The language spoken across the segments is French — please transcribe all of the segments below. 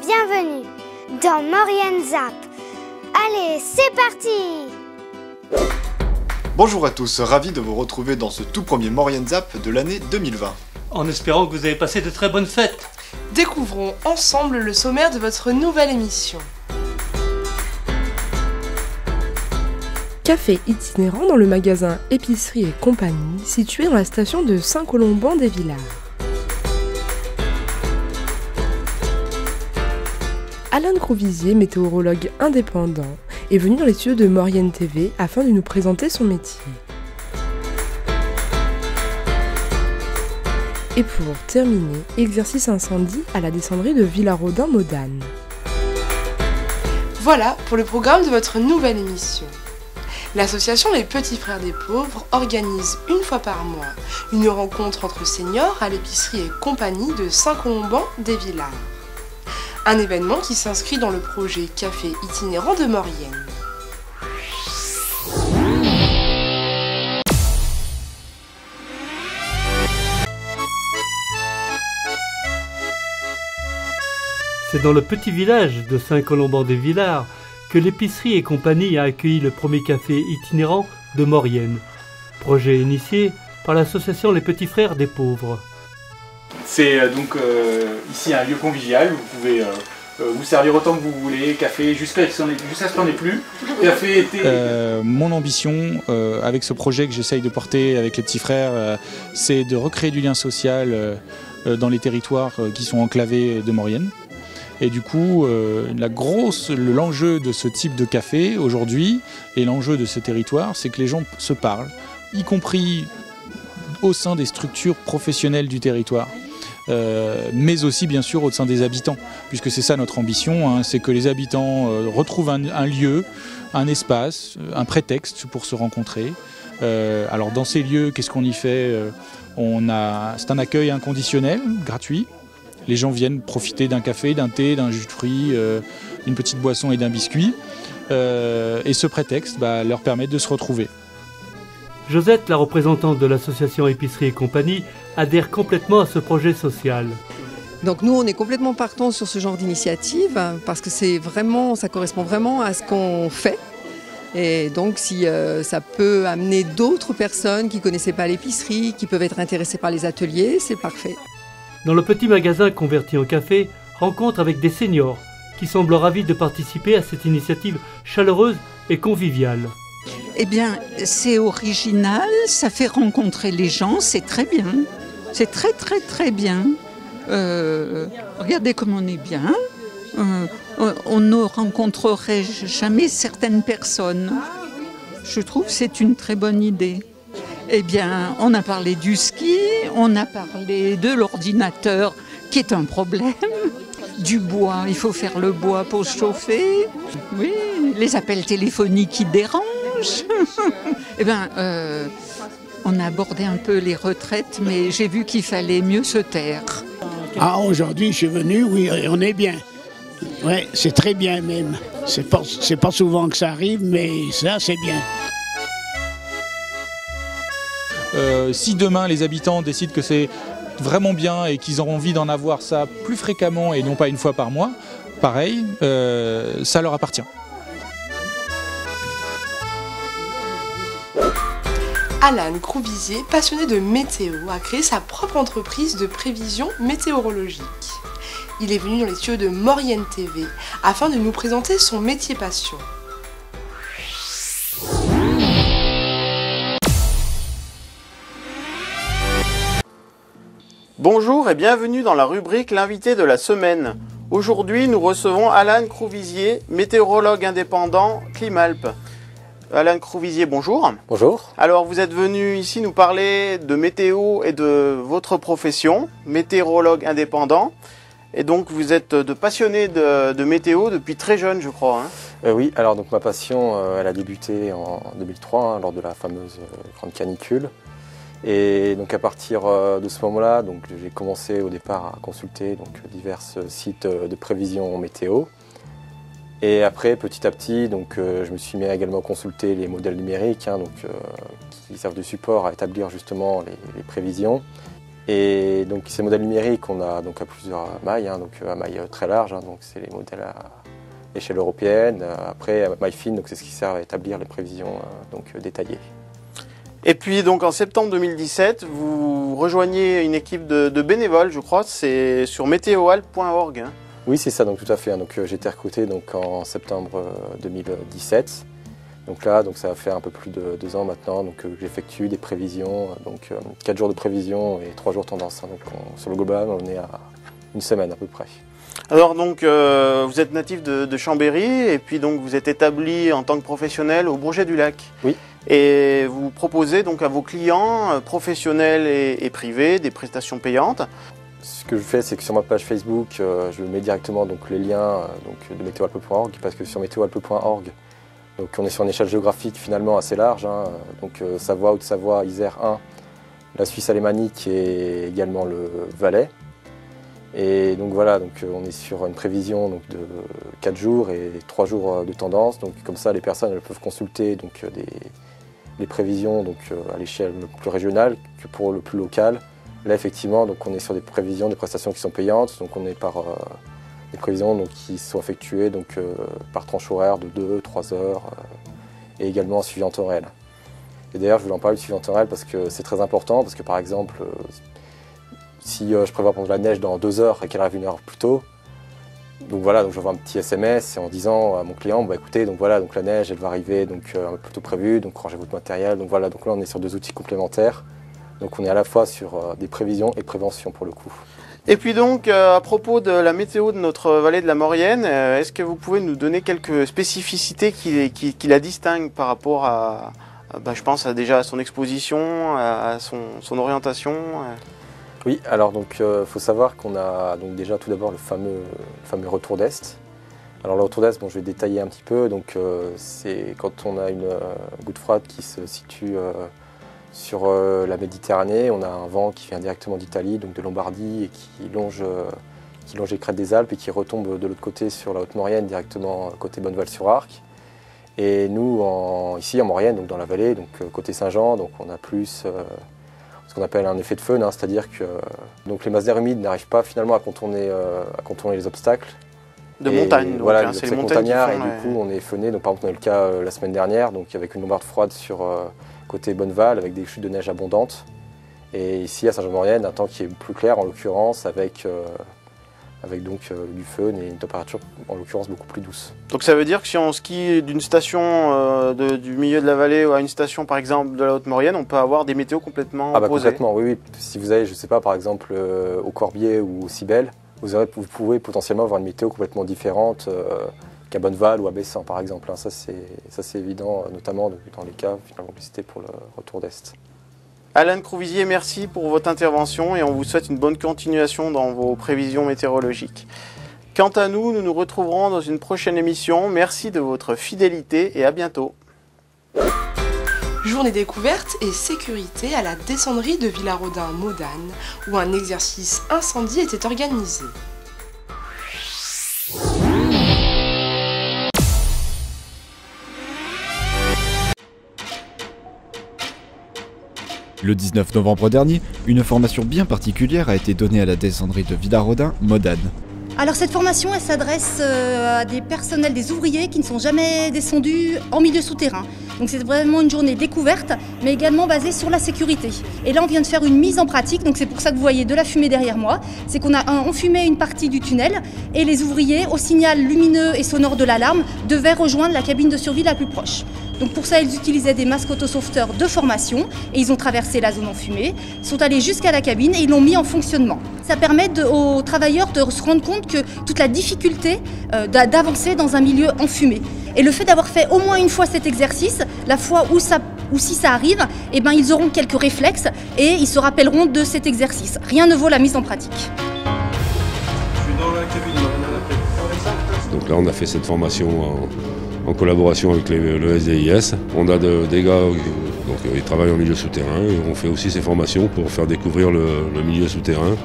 bienvenue dans Maurienne Zap. Allez, c'est parti! Bonjour à tous, ravi de vous retrouver dans ce tout premier Maurienne Zap de l'année 2020. En espérant que vous avez passé de très bonnes fêtes. Découvrons ensemble le sommaire de votre nouvelle émission. Café itinérant dans le magasin Épicerie et Compagnie, situé dans la station de Saint-Colomban-des-Villards. Alain Crouvizier, météorologue indépendant, est venu dans les studios de Maurienne TV afin de nous présenter son métier. Et pour terminer, exercice incendie à la descendrie de Villarodin-Modane. Voilà pour le programme de votre nouvelle émission. L'association Les Petits Frères des Pauvres organise une fois par mois une rencontre entre seniors à l'épicerie et compagnie de Saint-Colomban-des-Villards. Un événement qui s'inscrit dans le projet Café itinérant de Maurienne. C'est dans le petit village de Saint-Colomban-des-Villards que l'épicerie et compagnie a accueilli le premier café itinérant de Maurienne, projet initié par l'association Les Petits Frères des Pauvres. C'est donc ici un lieu convivial où vous pouvez vous servir autant que vous voulez, café jusqu'à ce qu'il n'y en ait plus. Café, thé. Mon ambition avec ce projet que j'essaye de porter avec les petits frères, c'est de recréer du lien social dans les territoires qui sont enclavés de Maurienne. Et du coup, l'enjeu de ce type de café aujourd'hui et l'enjeu de ce territoire, c'est que les gens se parlent, y compris au sein des structures professionnelles du territoire, mais aussi bien sûr au sein des habitants, puisque c'est ça notre ambition, hein, c'est que les habitants retrouvent un lieu, un espace, un prétexte pour se rencontrer. Alors dans ces lieux, qu'est-ce qu'on y fait? C'est un accueil inconditionnel, gratuit. Les gens viennent profiter d'un café, d'un thé, d'un jus de fruits, d'une petite boisson et d'un biscuit. Et ce prétexte leur permet de se retrouver. Josette, la représentante de l'association Épicerie et Compagnie, adhère complètement à ce projet social. Donc nous, on est complètement partants sur ce genre d'initiative parce que ça correspond vraiment à ce qu'on fait. Et donc si ça peut amener d'autres personnes qui ne connaissaient pas l'épicerie, qui peuvent être intéressées par les ateliers, c'est parfait. Dans le petit magasin converti en café, rencontre avec des seniors qui semblent ravis de participer à cette initiative chaleureuse et conviviale. Eh bien, c'est original, ça fait rencontrer les gens, c'est très bien. C'est très très très bien. Regardez comme on est bien. On ne rencontrerait jamais certaines personnes. Je trouve que c'est une très bonne idée. Eh bien, on a parlé du ski, on a parlé de l'ordinateur, qui est un problème, du bois, il faut faire le bois pour chauffer, oui, les appels téléphoniques qui dérangent. Eh bien, on a abordé un peu les retraites, mais j'ai vu qu'il fallait mieux se taire. Ah, aujourd'hui, je suis venu, oui, on est bien. Ouais, c'est très bien même. C'est pas souvent que ça arrive, mais ça, c'est bien. Si demain les habitants décident que c'est vraiment bien et qu'ils ont envie d'en avoir ça plus fréquemment et non pas une fois par mois, pareil, ça leur appartient. Alain Crouvizier, passionné de météo, a créé sa propre entreprise de prévision météorologique. Il est venu dans les studios de Maurienne TV afin de nous présenter son métier passion. Bonjour et bienvenue dans la rubrique L'invité de la semaine. Aujourd'hui, nous recevons Alain Crouvizier, météorologue indépendant Climalp. Alain Crouvizier, bonjour. Bonjour. Alors, vous êtes venu ici nous parler de météo et de votre profession, météorologue indépendant. Et donc, vous êtes de passionné de météo depuis très jeune, je crois. Hein. Oui, alors donc ma passion, elle a débuté en 2003, lors de la fameuse grande canicule. Et donc à partir de ce moment-là, j'ai commencé au départ à consulter divers sites de prévision météo. Et après, petit à petit, je me suis mis également à consulter les modèles numériques qui servent de support à établir justement les prévisions. Et donc ces modèles numériques, on a donc à plusieurs mailles, hein, donc à maille très large, hein, donc c'est les modèles à échelle européenne. Après à maille fine, donc c'est ce qui sert à établir les prévisions donc détaillées. Et puis donc en septembre 2017, vous rejoignez une équipe de bénévoles, je crois, c'est sur météoalpes.org. Hein. Oui, c'est ça, donc tout à fait. Donc j'ai été recruté donc en septembre 2017. Donc là, donc ça fait un peu plus de 2 ans maintenant, donc j'effectue des prévisions, donc 4 jours de prévision et 3 jours tendance. Hein, donc sur le global, on est à une semaine à peu près. Alors donc vous êtes natif de Chambéry et puis donc vous êtes établi en tant que professionnel au Bourget du Lac. Oui. Et vous proposez donc à vos clients professionnels et privés des prestations payantes. Ce que je fais, c'est que sur ma page Facebook, je mets directement donc les liens donc de météoalpes.org, parce que sur météoalpes.org, donc on est sur une échelle géographique finalement assez large, hein, donc Savoie, Haute-Savoie, Isère 1, la Suisse alémanique et également le Valais. Et donc voilà, donc on est sur une prévision donc, de 4 jours et 3 jours de tendance. Donc comme ça, les personnes elles peuvent consulter donc, les prévisions donc, à l'échelle plus régionale que pour le plus local. Là effectivement, donc, on est sur des prévisions, des prestations qui sont payantes. Donc on est par des prévisions donc, qui sont effectuées donc, par tranche horaire de 2-3 heures et également en suivi en temps réel. Et d'ailleurs, je voulais en parler du suivi en temps réel parce que c'est très important, parce que par exemple, si je prévois prendre de la neige dans 2 heures et qu'elle arrive 1 heure plus tôt, donc voilà, donc j'envoie un petit SMS en disant à mon client, bah écoutez, donc voilà, donc la neige elle va arriver donc un peu plus tôt prévu, donc rangez votre matériel, donc voilà, donc là on est sur 2 outils complémentaires, donc on est à la fois sur des prévisions et prévention pour le coup. Et puis donc à propos de la météo de notre vallée de la Maurienne, est-ce que vous pouvez nous donner quelques spécificités qui la distinguent par rapport à, je pense déjà à son exposition, à son orientation Oui, alors donc faut savoir qu'on a donc déjà tout d'abord le fameux retour d'Est. Alors le retour d'Est, bon, je vais détailler un petit peu. Donc c'est quand on a une goutte froide qui se situe sur la Méditerranée, on a un vent qui vient directement d'Italie, donc de Lombardie, et qui longe les crêtes des Alpes et qui retombe de l'autre côté sur la Haute-Maurienne, directement côté Bonneval-sur-Arc. Et nous, ici en Maurienne, donc dans la vallée, donc côté Saint-Jean, donc on a plus ce qu'on appelle un effet de feu, hein, c'est-à-dire que donc, les masses d'air humides n'arrivent pas finalement à contourner les obstacles. De montagne, donc voilà, c'est les montagnards, et du coup on est fauné. Donc par exemple on a eu le cas la semaine dernière, donc avec une lombarde froide sur côté Bonneval, avec des chutes de neige abondantes. Et ici à Saint-Jean-de-Maurienne, un temps qui est plus clair en l'occurrence, avec donc du feu et une température en l'occurrence beaucoup plus douce. Donc ça veut dire que si on skie d'une station du milieu de la vallée ou à une station par exemple de la Haute-Maurienne, on peut avoir des météos complètement opposées. Complètement, oui. Si vous allez, je sais pas, par exemple au Corbier ou au Cibel, vous pouvez potentiellement avoir une météo complètement différente qu'à Bonneval ou à Bessan par exemple. Hein. Ça c'est évident, notamment dans les cas finalement que c'était pour le retour d'Est. Alain Crouvisier, merci pour votre intervention et on vous souhaite une bonne continuation dans vos prévisions météorologiques. Quant à nous, nous nous retrouverons dans une prochaine émission. Merci de votre fidélité et à bientôt. Journée découverte et sécurité à la descendrie de Villarodin-Modane, où un exercice incendie était organisé. Le 19 novembre dernier, une formation bien particulière a été donnée à la descendrie de Villarodin-Modane. Alors cette formation, elle s'adresse à des personnels, des ouvriers qui ne sont jamais descendus en milieu souterrain. Donc c'est vraiment une journée découverte, mais également basée sur la sécurité. Et là on vient de faire une mise en pratique, donc c'est pour ça que vous voyez de la fumée derrière moi. C'est qu'on a enfumé une partie du tunnel et les ouvriers, au signal lumineux et sonore de l'alarme, devaient rejoindre la cabine de survie la plus proche. Donc pour ça, ils utilisaient des masques autosauveteurs de formation et ils ont traversé la zone enfumée, sont allés jusqu'à la cabine et ils l'ont mis en fonctionnement. Ça permet aux travailleurs de se rendre compte que toute la difficulté d'avancer dans un milieu enfumé. Et le fait d'avoir fait au moins une fois cet exercice, la fois où si ça arrive, eh ben, ils auront quelques réflexes et ils se rappelleront de cet exercice. Rien ne vaut la mise en pratique. Je suis dans la cabine. Donc là, on a fait cette formation en collaboration avec le SDIS. On a des gars ils travaillent en milieu souterrain et on fait aussi ces formations pour faire découvrir le milieu souterrain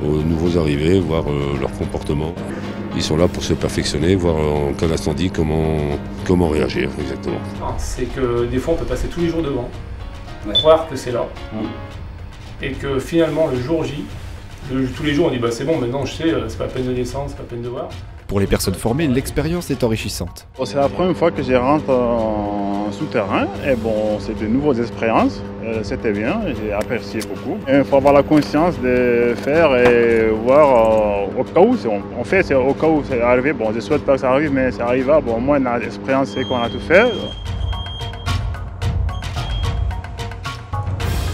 aux nouveaux arrivés, voir leur comportement. Ils sont là pour se perfectionner, voir en cas d'incendie comment réagir exactement. C'est que des fois on peut passer tous les jours devant, croire que c'est là. et que finalement le jour J, tous les jours on dit bah c'est bon, maintenant je sais, c'est pas la peine de descendre, c'est pas la peine de voir. Pour les personnes formées, l'expérience est enrichissante. C'est la première fois que je rentre en souterrain et bon, c'est de nouvelles expériences. C'était bien, j'ai apprécié beaucoup. Il faut avoir la conscience de faire et voir au cas où. On fait, c'est au cas où c'est arrivé. Bon, je souhaite pas que ça arrive, mais ça arrivera. Bon, au moins l'expérience c'est qu'on a tout fait.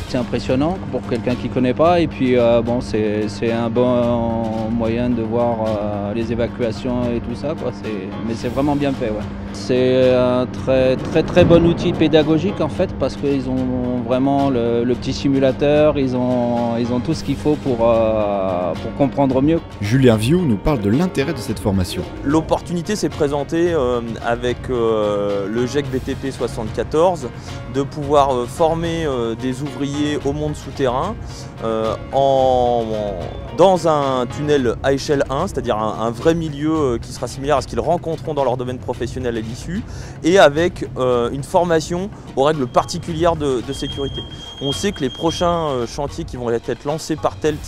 C'est impressionnant pour quelqu'un qui ne connaît pas et puis bon, c'est un bon moyen de voir les évacuations et tout ça, quoi. Mais c'est vraiment bien fait. Ouais. C'est un très bon outil pédagogique en fait parce qu'ils ont vraiment le petit simulateur, ils ont tout ce qu'il faut pour comprendre mieux. Julien Viou nous parle de l'intérêt de cette formation. L'opportunité s'est présentée avec le GEC BTP 74 de pouvoir former des ouvriers au monde souterrain dans un tunnel à échelle 1, c'est-à-dire un vrai milieu qui sera similaire à ce qu'ils rencontreront dans leur domaine professionnel à l'issue, et avec une formation aux règles particulières de sécurité. On sait que les prochains chantiers qui vont être lancés par TELT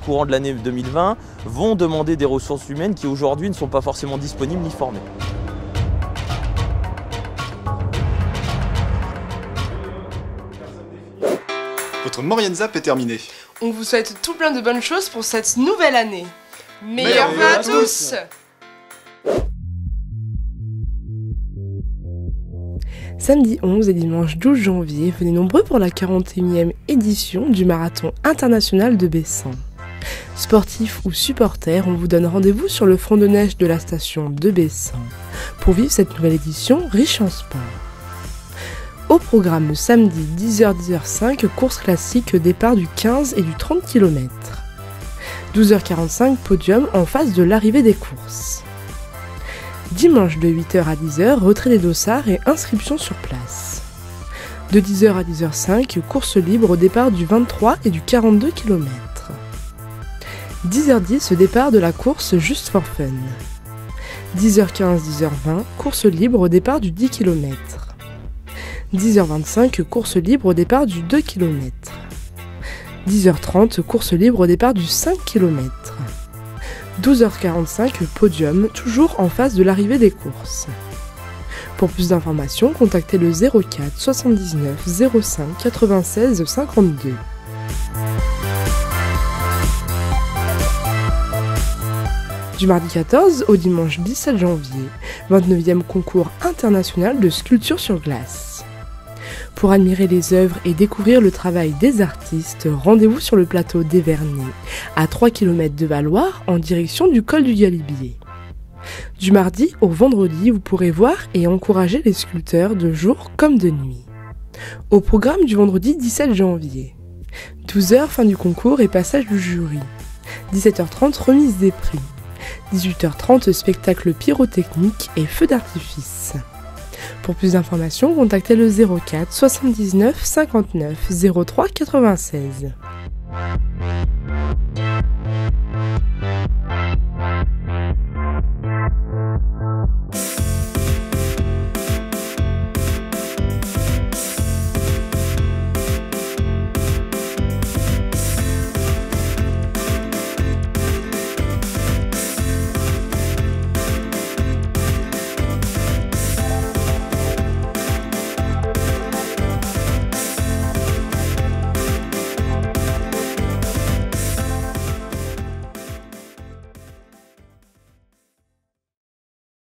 courant de l'année 2020 vont demander des ressources humaines qui aujourd'hui ne sont pas forcément disponibles ni formées. Votre Maurienne Zap est terminée. On vous souhaite tout plein de bonnes choses pour cette nouvelle année. Meilleurs vœux à tous! Samedi 11 et dimanche 12 janvier, venez nombreux pour la 41e édition du Marathon international de Bessan. Sportifs ou supporters, on vous donne rendez-vous sur le front de neige de la station de Bessan pour vivre cette nouvelle édition riche en sport. Au programme le samedi 10h-10h05, course classique départ du 15 et du 30 km. 12h45, podium en face de l'arrivée des courses. Dimanche de 8h à 10h, retrait des dossards et inscription sur place. De 10h à 10h05, course libre au départ du 23 et du 42 km. 10h10, départ de la course Just for Fun. 10h15, 10h20, course libre au départ du 10 km. 10h25, course libre au départ du 2 km. 10h30, course libre au départ du 5 km. 12h45, podium, toujours en face de l'arrivée des courses. Pour plus d'informations, contactez le 04 79 05 96 52. Du mardi 14 au dimanche 17 janvier, 29e concours international de sculpture sur glace. Pour admirer les œuvres et découvrir le travail des artistes, rendez-vous sur le plateau d'Evernay, à 3 km de Valloire, en direction du col du Galibier. Du mardi au vendredi, vous pourrez voir et encourager les sculpteurs de jour comme de nuit. Au programme du vendredi 17 janvier, 12h, fin du concours et passage du jury. 17h30, remise des prix. 18h30, spectacle pyrotechnique et feu d'artifice. Pour plus d'informations, contactez le 04 79 59 03 96.